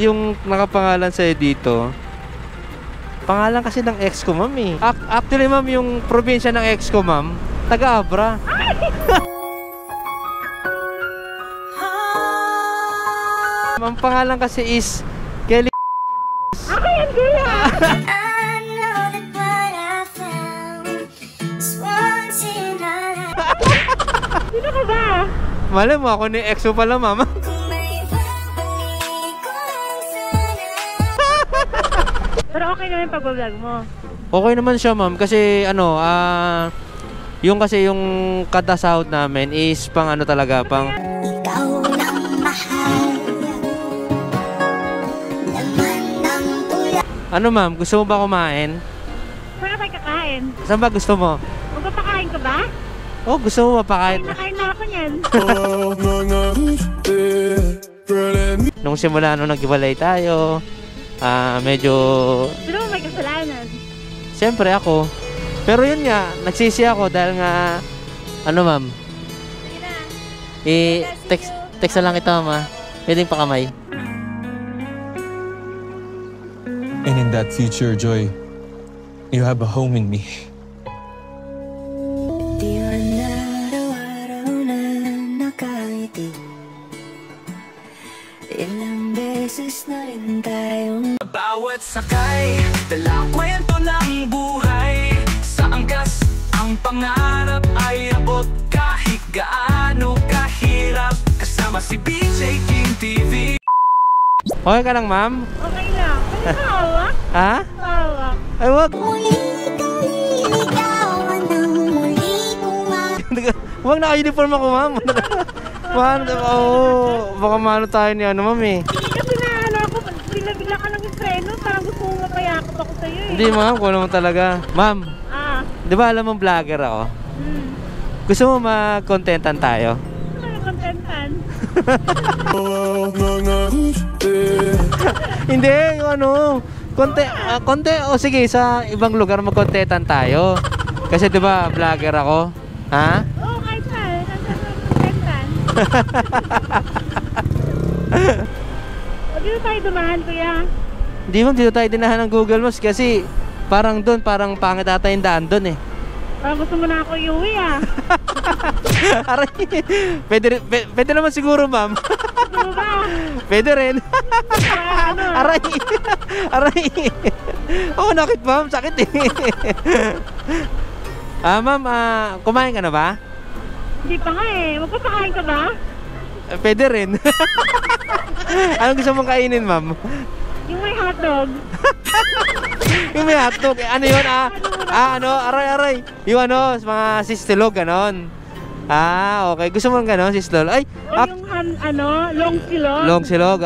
yung nakapangalan sa'yo dito, pangalan kasi ng ex ko, ma'am eh. Actually, ma'am, yung probinsya ng ex ko, ma'am, taga-Abra. Ang pangalan kasi is Kelly. Ako yan, kuya! Sino ka ba? Malay mo, ako ni ex mo pala, ma'am. Pero okay naman yung pag-vlog mo. Okay naman siya, ma'am, kasi ano, yung kasi yung kada sahod namin is pang ano talaga, pang Ikaw lang mahal laman ng tulad. ano, ma'am, gusto mo ba kumain? Saan tayo kakain? Saan ba gusto mo? Magpapakain ka ba? Oh, gusto mo mapakain? Nakain na ako niyan. Nung simula nung naghiwalay tayo, medyo Pero may kasalanan. siyempre ako. Pero yun nga, nagsisi ako dahil nga ano, ma'am, Sige na. text na lang kita, mama. Pwedeng pa kamay. And in that future, Joy, you have a home in me. Di man araw-araw na nakangiti. Ilang beses na rin tayong Bawat sakay, dala kwento ng buhay. Sa angkas, ang pangarap ay abot. Kahit gaano kahirap, kasama si BJ King TV. Okay ka lang, ma'am? Okay lang. Pwede ka hawak? Ha? Hawak. Ay, wag. muli kaliligawan ng muli kung Wag, naka-uniform ako, ma'am. Man, baka mano tayo ni ano, ma'am eh. Kasi na ano ako, bigla ka ng preno, parang gusto mo mapayakap ako sa'yo eh. Hindi, ma'am, kung naman talaga. Ma'am, di ba alam mo vlogger ako? Gusto mo mag-contentan tayo? Ano yung contentan? Hindi, yung ano, o sige, sa ibang lugar mag-contentan tayo. Kasi di ba vlogger ako? Ha? Oo, kahit saan. Nasaan mo contentan? O, dito tayo dumahan, kuya. Hindi, ma'am, dito tayo dinahan ng Google Maps kasi parang doon, parang pangit ata yung daan doon eh. Parang gusto mo na ako iuwi ah. Aray, pwede naman siguro, ma'am. Gusto mo ba? Pwede rin. Ano? Aray, aray. Oh, nakit, ma'am, sakit eh. Ma'am, kumain ka na ba? Hindi pa nga eh. Magpapakain ka ba? Pwede rin. Anong gusto mong kainin, ma'am? Yung may hotdog. Yung may hotdog. Ano yun? Aray. Yung ano, mga sistilog, ganon. Okay. Gusto mo ganon, sistilog? Ay, O yung long silog. long silog,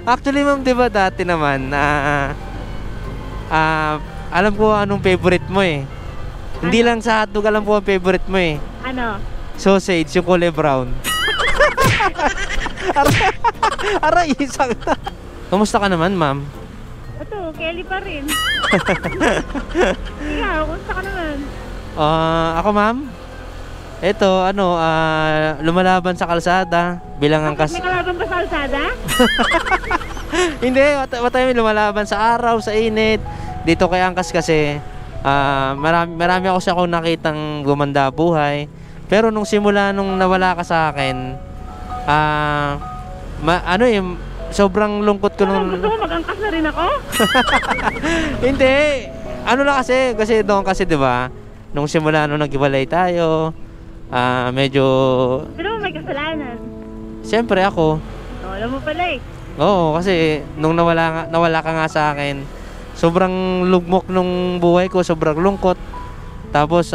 actually, ma'am, di ba dati naman, alam ko anong favorite mo eh. Hindi lang sa hotdog, alam ko ang favorite mo eh. Ano? Sausage, yung kulay brown. Aray, isang. Kamusta ka naman, ma'am? Ito, Kelly pa rin. Ikaw, kumusta ka naman? Ako, ma'am? Ito, lumalaban sa kalsada bilang ang May kalaban ba sa kalsada? Hindi, watay lumalaban sa araw, sa init. Dito kay Angkas kasi, marami ako siya kung nakitang gumanda buhay. Pero nung simula nung nawala ka sa akin, sobrang lungkot ko nung... Gusto mo mag-angkas na rin ako? Hindi. Ano na kasi doon kasi 'di ba? Nung simula nung naghiwalay tayo, medyo Pero may kasalanan. siyempre ako. Alam mo pala eh. Oo, kasi nung nawala ka nga sa akin, sobrang lugmok nung buhay ko, sobrang lungkot. Tapos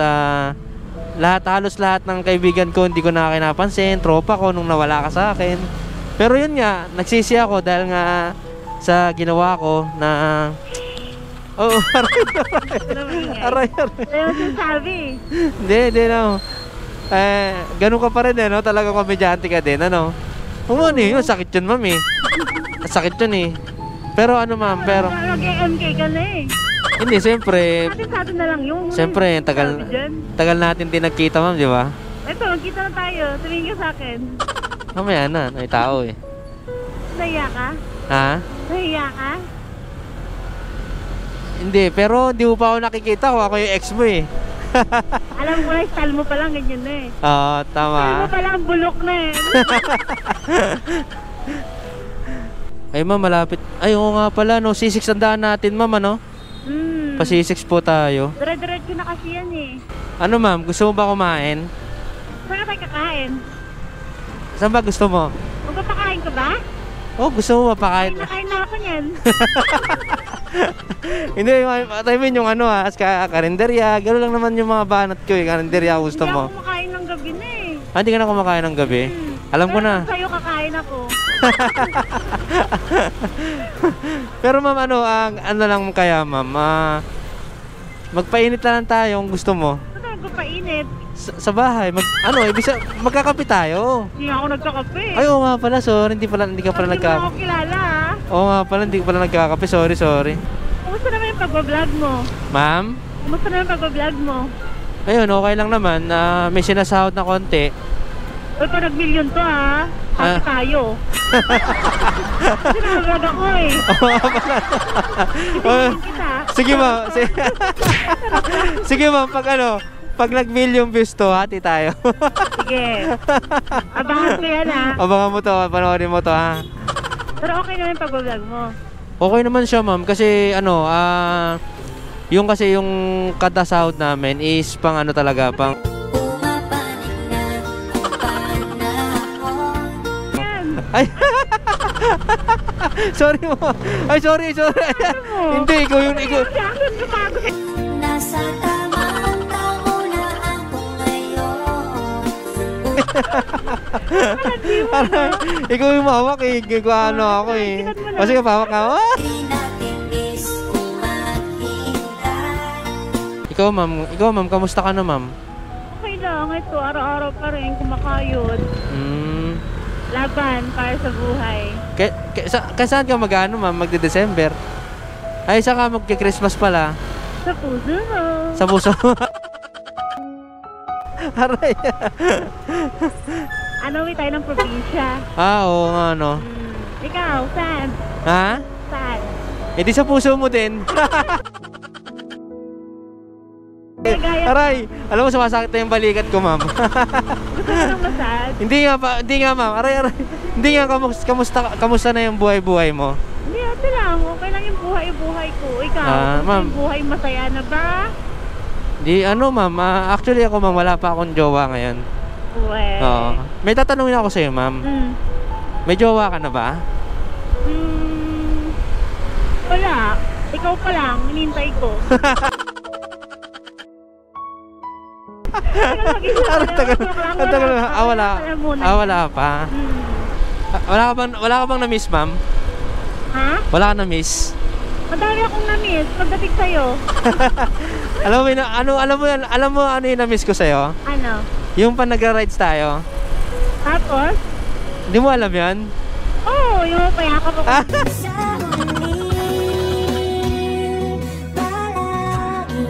halos lahat ng kaibigan ko hindi ko na kinapansin, tropa ko nung nawala ka sa akin. Pero yun nga, nagsisi ako dahil nga sa ginawa ko na aray. Ayaw sinasabi. Hindi na. Ganun ka pa rin no? Talaga komedyante ka din, ano? Yun, sakit yun, ma'am eh. Sakit yun eh. Pero ma'am, Mag-MK ka na eh. hindi, siyempre, Sa atin na lang yung... siyempre, tagal natin din nagkita, ma'am, di ba? Ito, magkita na tayo. Tumingin ka sa akin. Mamaya na, may tao eh. Naiya ka? Ha? Nahiya ka? Hindi, pero di mo pa ako nakikita kung ako yung ex mo eh. Alam ko na, style mo pa lang, ganyan na eh. Oo, Style mo tama. pa lang, bulok na eh. Ay ma'am, malapit. Ay, oo nga pala, no. C6 ang daan natin, ma'am, ano? Hmm. Pa C6 po tayo. Dire-diretso na kasi yan eh. Ano ma'am, gusto mo ba kumain? Saan ka tayo kakain? Saan ba gusto mo? Magpapakain ka ba? Oh, gusto mo ba pakain? Nakain na ako niyan. Hindi, I mean yung ano karinderya. Gano'n lang naman yung mga banat ko eh. Karinderya gusto Hindi mo. ako kumakain ng gabi na eh. Ah, hindi ka na kumakain ng gabi? Alam ko Pero na. kung sa'yo kakain ako. Pero ma'am, ano lang kaya ma'am? Magpainit na lang tayo kung gusto mo. Ano magpapainit? Sa bahay, magkakape tayo. Hindi ako nagkakape. Ay, oo nga pala, sorry. Hindi ka pala Hindi mo nagkakape. ako kilala ah. Oo nga pala, hindi ka pala nagkakape. Sorry. Kumusta naman yung pag-vlog mo? Ma'am? Kumusta naman yung pag-vlog mo? Ayun, okay lang naman. May sinasahod na konti. Uy, pa nag-million to ha. Happy tayo. Kasi nag-vlog ako eh. Itingin kita. Sige ma'am. Sige ma'am, pag nag-million views to, hati tayo. Sige. Abangan ko yan ha. Abangan mo to, panoorin mo to ha. Pero okay naman yung pag-vlog mo. Okay naman siya ma'am kasi yung kada sahod namin is pang talaga, pang Pumapanig na panahon. Yan. ay sorry mo. Ay sorry. Hindi, ikaw. Jackson, lumago. Nasa tamang tao na ako ngayon. Ikaw yung mawak eh. Ano ako eh. O sige, pawak ka. Di natin is umaghintay. Ikaw ma'am, kamusta ka na ma'am? Okay lang. Ito, araw-araw pa rin kumakayod. Laban para sa buhay. Saan ka ma'am? Magde-December? Ay, saka magki-Christmas pala. Sa puso mo. Sa puso. Aray. Ano, tayo ng probinsya. Oo nga no. Ikaw, saan? Ha? Saan? Eh di sa puso mo din. Gaya, Aray, alam mo sumasakit na yung balikat ko ma'am. gusto mo ng massage? Hindi nga ma'am. Aray. Hindi nga, kamusta na yung buhay mo? Hindi, ate lang. Okay lang yung buhay ko. Ikaw, Ma'am. yung buhay masaya na ba? Di ma'am, actually ako ma'am, wala pa akong jowa ngayon. Well. Oo. May tatanungin ako sa'yo ma'am. May jowa ka na ba? Wala. Ikaw pa lang, hinintay ko. Ang tagal. Wala pa. Wala ka bang na-miss ma'am? Ha? Wala ka na-miss? Madami akong na-miss pagdating sa'yo. Alam mo ano yung na-miss ko sa'yo? Ano? Yung pa nagra-rides tayo. Tapos? Hindi mo alam yan? Oo, yung payakap ako. Sa huli, palagi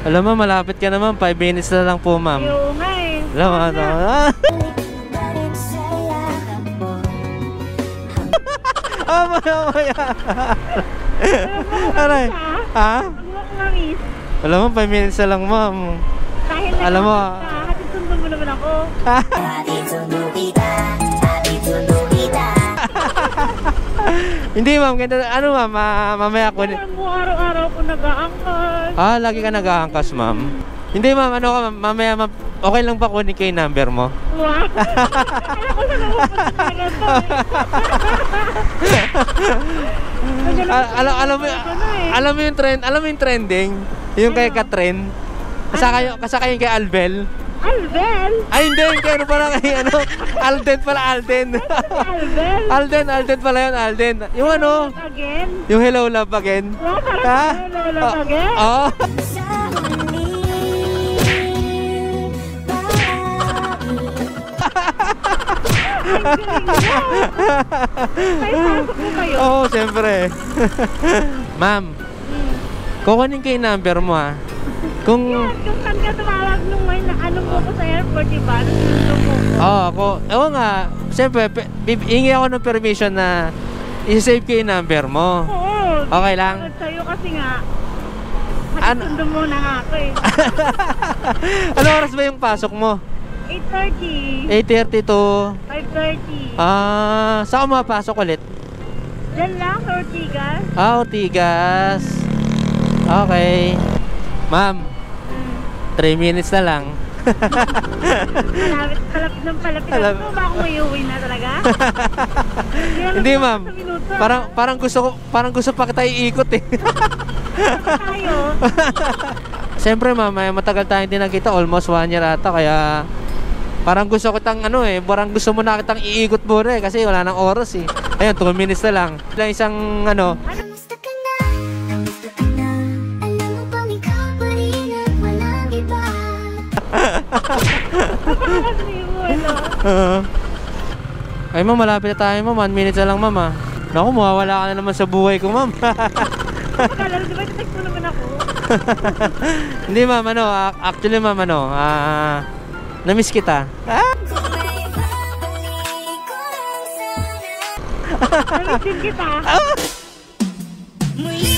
Alam mo, malapit ka naman. 5 minutes na lang po ma'am. Oo nga eh. Alam mo, pa rin sa yakap mo. mamaya. Aray. Ha? Huwag mo akong na-miss. Alam mo, 5 minutes na lang ma'am. Dahil Alam mo, hatid sundo mo naman ako. Hatid sundo kita, hatid sundo kita. Hindi ma'am, mamaya ko. Alam mo, araw-araw ko nag-aangkas. Lagi ka nag-aangkas ma'am. Hindi ma'am, mamaya ma'am, okay lang ba kunin ko yung number mo? Wow! Alam ko sa napupunta na to. Alam mo yung trending? Yung kay Katrin? Kasaka yung kay Albel? Albel? Ay hindi, kay ano pala kay Alden pala, Alden. Albel? Alden pala yun, Alden. Yung Again? yung Hello Love Again. Wow, parang lolo again? Oo. Sa huli, palagi. May pasok mo kayo? Oo, siyempre. Ma'am, kukunin ko yung number mo ha. Kung... Yan, kung saan ka tumawag nung may ano mo ko sa airport, diba? Nung sinundo mo ko. ako. Ewan nga. Siyempre, hingi ako ng permission na i-save ko yung number mo. Oo. Okay lang? Sunod sa'yo kasi nga, Ano? sundo mo na nga ako eh. Ano oras ba yung pasok mo? 8:30. 8:30 to... 5:30. Saan ka mapasok ulit? Diyan lang, sa Ortigas. Ortigas. Okay. Ma'am, 3 minutes na lang. Palapit ng palapit. Alam- Ano ba ako may uwi na talaga? Hindi, ma'am. Sa minuto, Parang gusto pa kita iikot eh. tayo. Siyempre ma'am, matagal tayong hindi nakita, almost 1 year ata, kaya parang gusto kitang parang gusto mo na kitang iikot muna eh, kasi wala nang oras eh. Ayun, 2 minutes na lang. Lang isang Kamusta ka na? Kamusta ka na? Alam mo bang ikaw pa rin at walang iba? Kasi mo, ano? Ay ma'am, malapit na tayo ma'am, 1 minute na lang ma'am ah. Naku, mawawala ka na naman sa buhay ko ma'am. Akala ko, di ba text mo naman ako? Hindi ma'am, actually ma'am, na-miss kita. Namiss din kita. Muli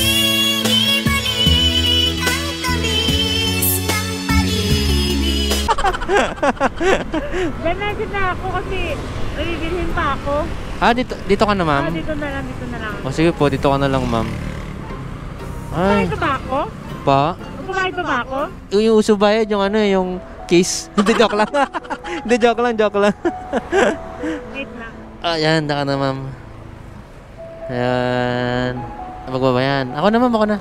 ibalik ang tamis ng pag-ibig. Diyan na ako kasi may bibilhin pa ako. Dito ka na ma'am? Dito na lang. O sige po, dito ka na lang ma'am. Ay, Kumain ba ako? pa? Kumain ba ako? Yung uso bayad, yung case. Hindi, joke lang. Hindi, joke lang. Wait lang. Ayan, daka na ma'am. Ayan. Magbabayan. Ako na ma'am, ako na.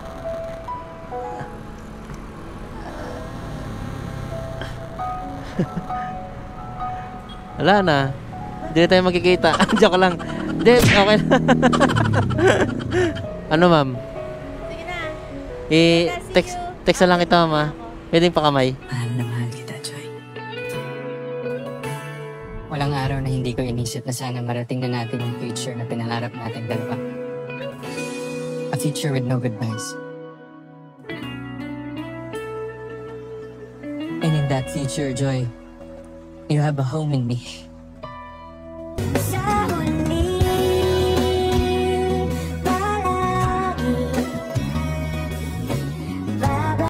Wala na. Hindi na tayo magkikita. Joke lang. Hindi, okay na. Ano ma'am? Sige na. Text na lang kita ma'am. Pwedeng pakamay. Mahal na mahal kita, Joy. Walang araw na hindi ko inisip na sana marating na natin yung future na pinangarap natin dalawa. A future with no goodbyes. And in that future, Joy, you have a home in me.